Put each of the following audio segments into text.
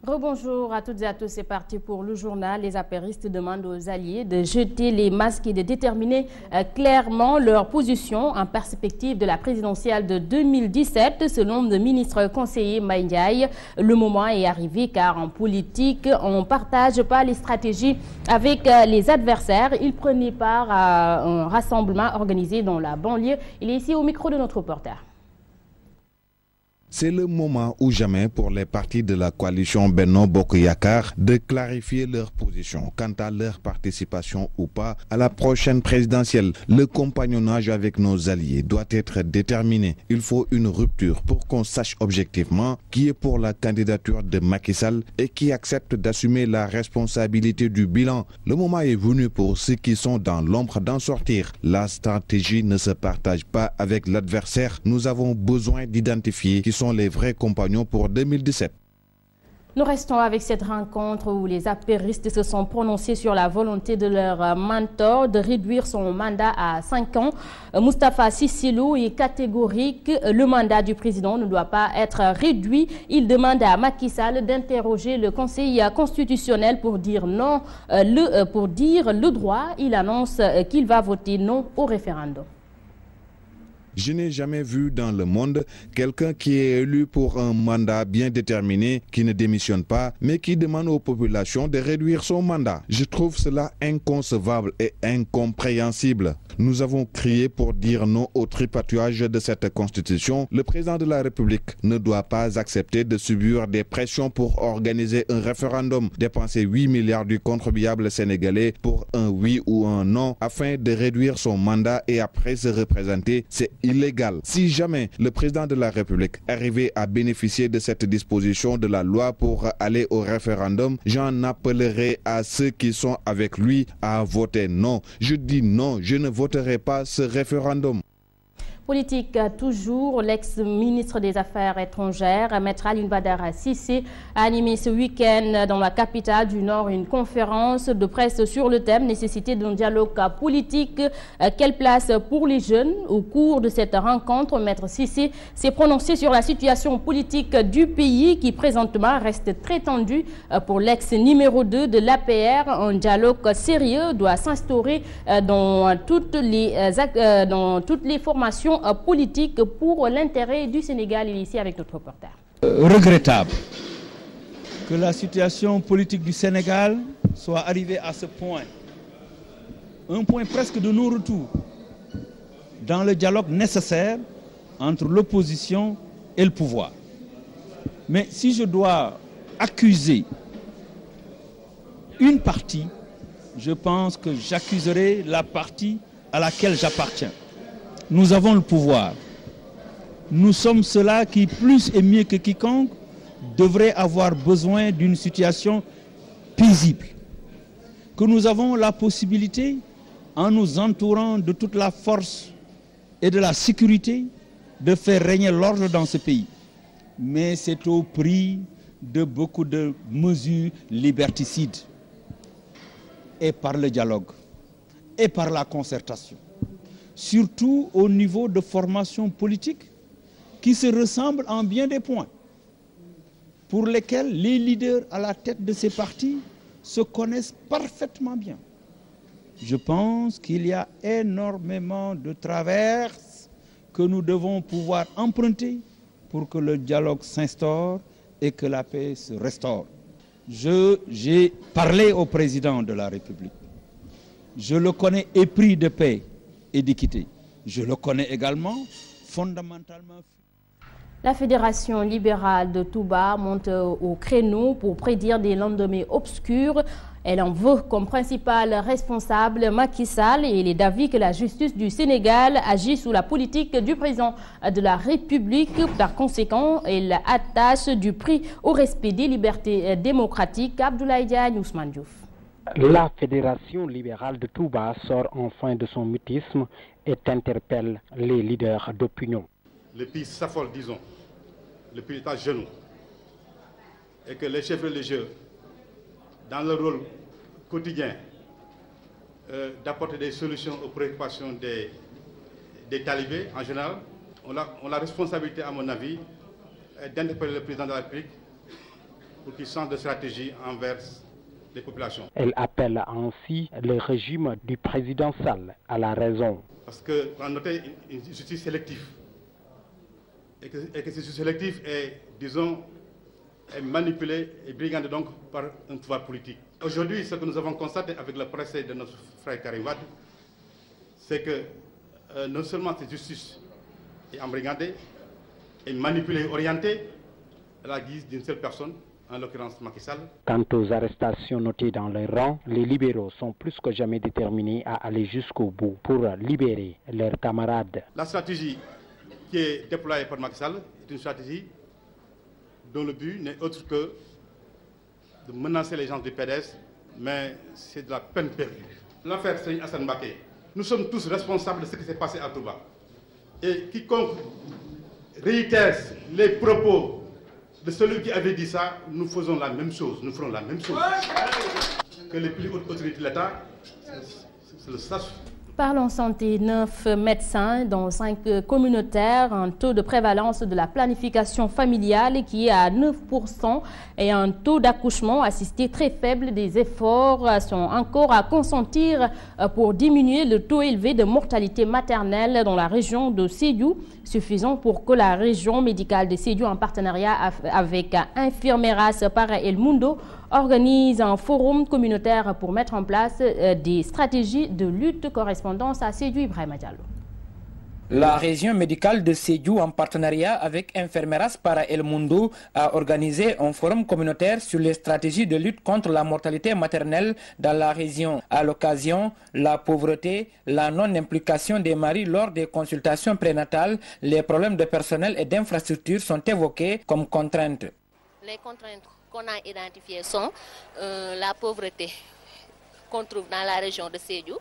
Rebonjour à toutes et à tous, c'est parti pour le journal. Les apéristes demandent aux alliés de jeter les masques et de déterminer clairement leur position en perspective de la présidentielle de 2017. Selon le ministre conseiller Mbaye Ndiaye, le moment est arrivé car en politique, on ne partage pas les stratégies avec les adversaires. Il prenait part à un rassemblement organisé dans la banlieue. Il est ici au micro de notre reporter. C'est le moment ou jamais pour les partis de la coalition Benno Bokk Yakaar de clarifier leur position quant à leur participation ou pas à la prochaine présidentielle. Le compagnonnage avec nos alliés doit être déterminé. Il faut une rupture pour qu'on sache objectivement qui est pour la candidature de Macky Sall et qui accepte d'assumer la responsabilité du bilan. Le moment est venu pour ceux qui sont dans l'ombre d'en sortir. La stratégie ne se partage pas avec l'adversaire. Nous avons besoin d'identifier qui sont les vrais compagnons pour 2017. Nous restons avec cette rencontre où les apéristes se sont prononcés sur la volonté de leur mentor de réduire son mandat à 5 ans. Moustapha Cissé Lo est catégorique. Le mandat du président ne doit pas être réduit. Il demande à Macky Sall d'interroger le Conseil constitutionnel pour dire non, pour dire le droit. Il annonce qu'il va voter non au référendum. Je n'ai jamais vu dans le monde quelqu'un qui est élu pour un mandat bien déterminé, qui ne démissionne pas, mais qui demande aux populations de réduire son mandat. Je trouve cela inconcevable et incompréhensible. Nous avons crié pour dire non au tripatouillage de cette constitution. Le président de la République ne doit pas accepter de subir des pressions pour organiser un référendum, dépenser 8 milliards du contribuable sénégalais pour un oui ou un non afin de réduire son mandat et après se représenter. C'est illégal. Si jamais le président de la République arrivait à bénéficier de cette disposition de la loi pour aller au référendum, j'en appellerai à ceux qui sont avec lui à voter non. Je dis non, je ne voterai pas ce référendum. Politique toujours, l'ex-ministre des Affaires étrangères, Maître Alioune Badara Cissé, a animé ce week-end dans la capitale du Nord une conférence de presse sur le thème nécessité d'un dialogue politique. Quelle place pour les jeunes? Au cours de cette rencontre, Maître Cissé s'est prononcé sur la situation politique du pays qui présentement reste très tendue. Pour l'ex-numéro 2 de l'APR, un dialogue sérieux doit s'instaurer dans toutes les formations politique pour l'intérêt du Sénégal. Il est ici avec notre reporter. Regrettable que la situation politique du Sénégal soit arrivée à ce point. Un point presque de non-retour dans le dialogue nécessaire entre l'opposition et le pouvoir. Mais si je dois accuser une partie, je pense que j'accuserai la partie à laquelle j'appartiens. Nous avons le pouvoir. Nous sommes ceux-là qui, plus et mieux que quiconque, devraient avoir besoin d'une situation paisible. Que nous avons la possibilité, en nous entourant de toute la force et de la sécurité, de faire régner l'ordre dans ce pays. Mais c'est au prix de beaucoup de mesures liberticides. Et par le dialogue, et par la concertation. Surtout au niveau de formation politique qui se ressemblent en bien des points, pour lesquels les leaders à la tête de ces partis se connaissent parfaitement bien. Je pense qu'il y a énormément de traverses que nous devons pouvoir emprunter pour que le dialogue s'instaure et que la paix se restaure. J'ai parlé au président de la République. Je le connais épris de paix et d'équité. Je le connais également fondamentalement. La Fédération libérale de Touba monte au créneau pour prédire des lendemains obscurs. Elle en veut comme principal responsable Macky Sall et il est d'avis que la justice du Sénégal agit sous la politique du président de la République. Par conséquent, elle attache du prix au respect des libertés démocratiques. Abdoulaye Diagne, Ousmane Diouf. La Fédération libérale de Touba sort enfin de son mutisme et interpelle les leaders d'opinion. Le pays s'affole, disons, le pays est à genoux, et que les chefs religieux, dans leur rôle quotidien, d'apporter des solutions aux préoccupations des talibés en général, ont la responsabilité, à mon avis, d'interpeller le président de la République pour qu'il change de stratégie envers les populations. Elle appelle ainsi le régime du président Sall à la raison. Parce qu'on a noté une justice sélective. Et que cette justice sélective est, disons, est manipulée et brigandée donc par un pouvoir politique. Aujourd'hui, ce que nous avons constaté avec le procès de notre frère Karim Wade, c'est que non seulement cette justice est embrigandée, est manipulée, orientée à la guise d'une seule personne, en l'occurrence Macky Sall. Quant aux arrestations notées dans les rangs, les libéraux sont plus que jamais déterminés à aller jusqu'au bout pour libérer leurs camarades. La stratégie qui est déployée par Macky Sall est une stratégie dont le but n'est autre que de menacer les gens du PDS, mais c'est de la peine perdue. L'affaire Serigne Assane Mbacké, nous sommes tous responsables de ce qui s'est passé à Touba. Et quiconque réitère les propos de celui qui avait dit ça, nous faisons la même chose, nous ferons la même chose. Que les plus hautes autorités de l'État le sachent. Parlons santé, 9 médecins dont 5 communautaires, un taux de prévalence de la planification familiale qui est à 9% et un taux d'accouchement assisté très faible. Des efforts sont encore à consentir pour diminuer le taux élevé de mortalité maternelle dans la région de Sédhiou, suffisant pour que la région médicale de Sédhiou, en partenariat avec Infirmeras para El Mundo, organise un forum communautaire pour mettre en place des stratégies de lutte. Correspondance à Sédhiou, Ibrahima Diallo. La région médicale de Sédhiou, en partenariat avec Infirmeras para El Mundo, a organisé un forum communautaire sur les stratégies de lutte contre la mortalité maternelle dans la région. À l'occasion, la pauvreté, la non-implication des maris lors des consultations prénatales, les problèmes de personnel et d'infrastructures sont évoqués comme contraintes. Les contraintes qu'on a identifiées sont la pauvreté qu'on trouve dans la région de Sédhiou,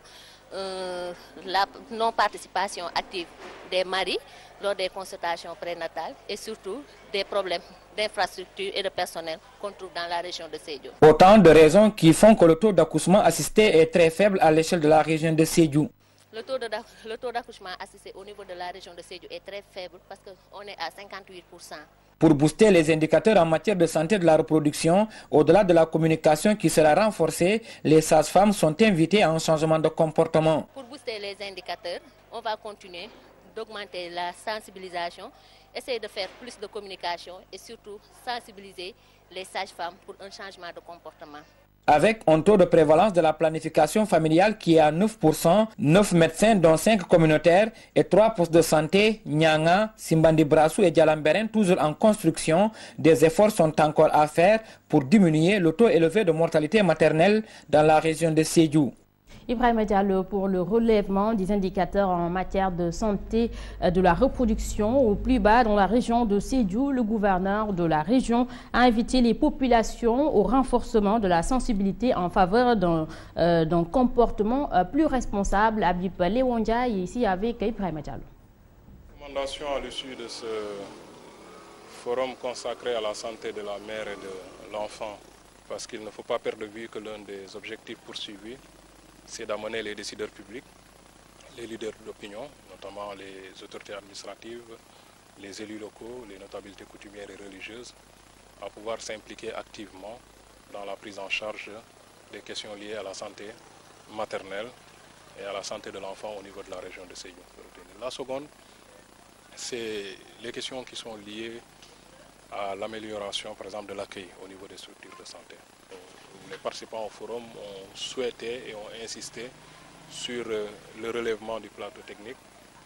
la non-participation active des maris lors des consultations prénatales et surtout des problèmes d'infrastructure et de personnel qu'on trouve dans la région de Sédhiou. Autant de raisons qui font que le taux d'accouchement assisté est très faible à l'échelle de la région de Sédhiou. Le taux d'accouchement assisté au niveau de la région de Sédhiou est très faible parce qu'on est à 58%. Pour booster les indicateurs en matière de santé de la reproduction, au-delà de la communication qui sera renforcée, les sages-femmes sont invitées à un changement de comportement. Pour booster les indicateurs, on va continuer d'augmenter la sensibilisation, essayer de faire plus de communication et surtout sensibiliser les sages-femmes pour un changement de comportement. Avec un taux de prévalence de la planification familiale qui est à 9%, 9 médecins dont 5 communautaires et 3 postes de santé, Nyanga, Simbandi Brassou et Djalamberen, toujours en construction, des efforts sont encore à faire pour diminuer le taux élevé de mortalité maternelle dans la région de Sédhiou. Ibrahima Diallo pour le relèvement des indicateurs en matière de santé de la reproduction au plus bas dans la région de Sédhiou. Le gouverneur de la région a invité les populations au renforcement de la sensibilité en faveur d'un comportement plus responsable. Habib Lewondia est ici avec Ibrahima Diallo. Recommandation à l'issue de ce forum consacré à la santé de la mère et de l'enfant, parce qu'il ne faut pas perdre de vue que l'un des objectifs poursuivis, c'est d'amener les décideurs publics, les leaders d'opinion, notamment les autorités administratives, les élus locaux, les notabilités coutumières et religieuses, à pouvoir s'impliquer activement dans la prise en charge des questions liées à la santé maternelle et à la santé de l'enfant au niveau de la région de Sédhiou. La seconde, c'est les questions qui sont liées à l'amélioration, par exemple, de l'accueil au niveau des structures de santé. Les participants au forum ont souhaité et ont insisté sur le relèvement du plateau technique,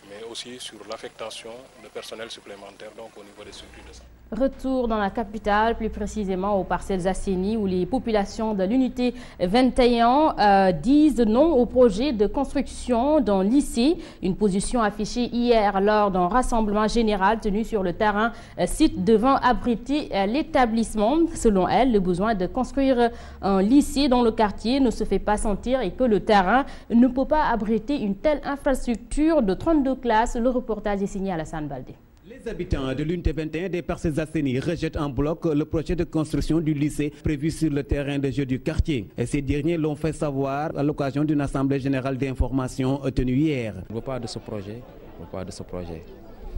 mais aussi sur l'affectation de personnel supplémentaire donc au niveau des structures de santé. Retour dans la capitale, plus précisément aux parcelles Asseni, où les populations de l'unité 21 disent non au projet de construction d'un lycée. Une position affichée hier lors d'un rassemblement général tenu sur le terrain site devant abriter l'établissement. Selon elle, le besoin de construire un lycée dans le quartier ne se fait pas sentir et que le terrain ne peut pas abriter une telle infrastructure de 32 classes. Le reportage est signé à Alassane Baldé. Les habitants de l'unité 21 des parcelles Asseni rejettent en bloc le projet de construction du lycée prévu sur le terrain de jeu du quartier. Et ces derniers l'ont fait savoir à l'occasion d'une assemblée générale d'information tenue hier. On ne veut pas de ce projet.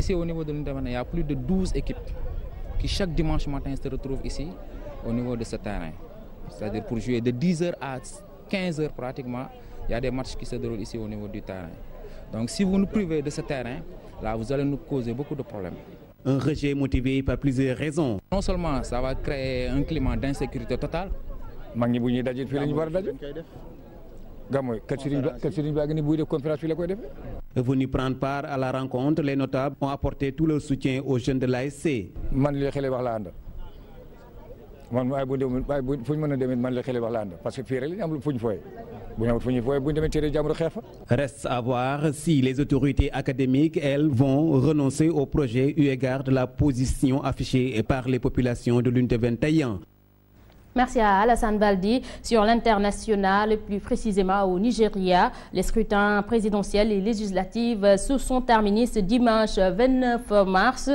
Ici au niveau de l'unité 21, il y a plus de 12 équipes qui chaque dimanche matin se retrouvent ici au niveau de ce terrain. C'est-à-dire pour jouer de 10h à 15h pratiquement, il y a des matchs qui se déroulent ici au niveau du terrain. Donc si vous nous privez de ce terrain, là vous allez nous causer beaucoup de problèmes. Un rejet motivé par plusieurs raisons. Non seulement ça va créer un climat d'insécurité totale. Venus prendre part à la rencontre, les notables ont apporté tout leur soutien aux jeunes de l'ASC. Reste à voir si les autorités académiques, elles, vont renoncer au projet eu égard de la position affichée par les populations de l'unité 21. Merci à Alassane Baldi. Sur l'international, plus précisément au Nigeria, les scrutins présidentiels et législatifs se sont terminés ce dimanche 29 mars.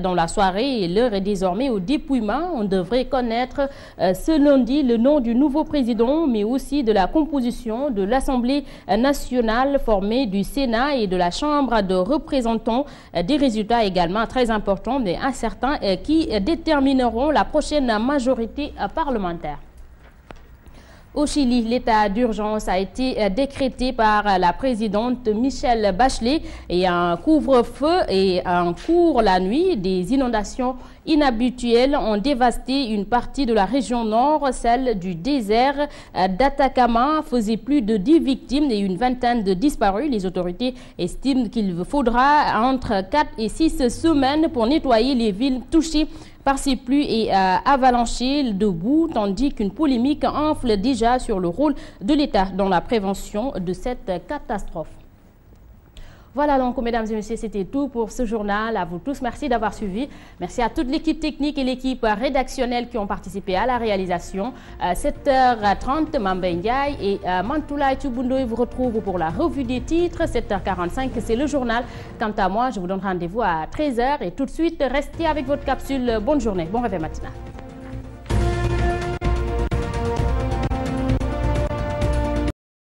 Dans la soirée, l'heure est désormais au dépouillement. On devrait connaître ce lundi le nom du nouveau président, mais aussi de la composition de l'Assemblée nationale formée du Sénat et de la Chambre de représentants. Des résultats également très importants, mais incertains, qui détermineront la prochaine majorité parlementaire. Au Chili, l'état d'urgence a été décrété par la présidente Michelle Bachelet et un couvre-feu et en cours la nuit. Des inondations inhabituelles ont dévasté une partie de la région nord, celle du désert d'Atacama faisait plus de 10 victimes et une vingtaine de disparus. Les autorités estiment qu'il faudra entre 4 et 6 semaines pour nettoyer les villes touchées par ces pluies et avalanchées de boue, tandis qu'une polémique enfle déjà sur le rôle de l'État dans la prévention de cette catastrophe. Voilà donc, mesdames et messieurs, c'était tout pour ce journal. À vous tous, merci d'avoir suivi. Merci à toute l'équipe technique et l'équipe rédactionnelle qui ont participé à la réalisation. 7h30, Mamba Ndiaye et Mantoulaye Tchouboundoy vous retrouvent pour la revue des titres. 7h45, c'est le journal. Quant à moi, je vous donne rendez-vous à 13h et tout de suite, restez avec votre capsule. Bonne journée, bon réveil matinal.